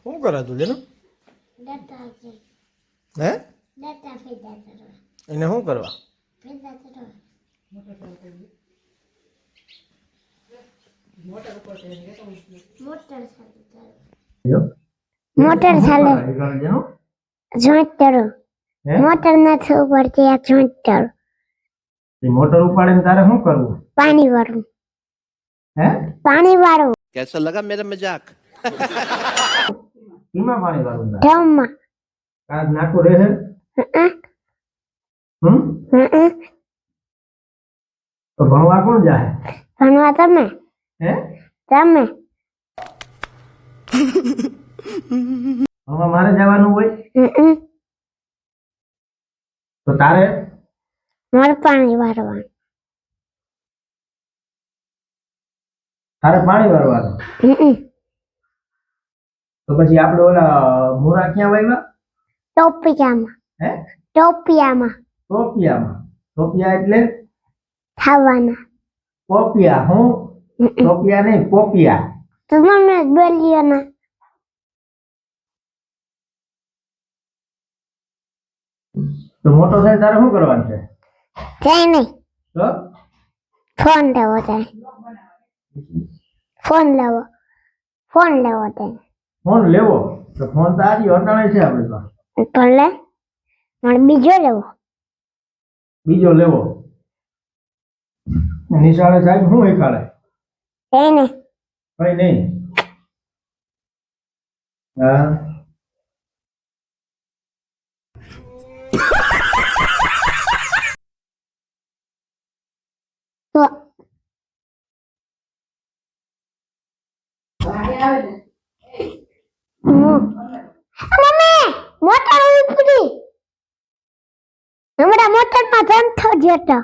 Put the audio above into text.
શું કરે તું જેનું ડટા છે હે ડટા ફેદા કરો એને શું કરવા ફેદા કરો મોટર ચાલુ જોઈન્ટ કરો મોટર નથી ઉપડતી આ જોઈન્ટ કરો મોટર ઉપાડીને તારે શું કરવું પાણી વાળું હે પાણી વાળું कैसा लगा मेरा मजाक ઈમાં પાણી વાળું તારે ડ્રમમાં કાચ નાખું રહે હમ તો ભણવા કોણ જાય ભણવા તમે હે તમે ભણવા મારે જવાનું હોય તો તારે મારે પાણી વાળવાનું તારે પાણી વાળવાનું તો પછી આપણે ઓલા મોરા ક્યાં વાવ્યા ટોપિયામાં હે ટોપિયામાં ટોપિયામાં ટોપિયા એટલે ખાવાના પોપિયા હું ટોપિયા નહીં પોપિયા તમને બોલ્યો ના તો મોટો થાય તારે શું કરવાનું છે જાય નહીં તો ફોન લેવો જાય ફોન લેવો જાય ફોન લેવો તો ફોન તો આજે હટાણે છે આપણી પાસે પણ લે મારે બીજો લેવો બીજો લેવો નિશાળે સાહેબ શું શીખાડે એને કઈ નહીં હા તો મમ્મી મોટર ઉપડી હમણાં મોટરમાં જંપ જતો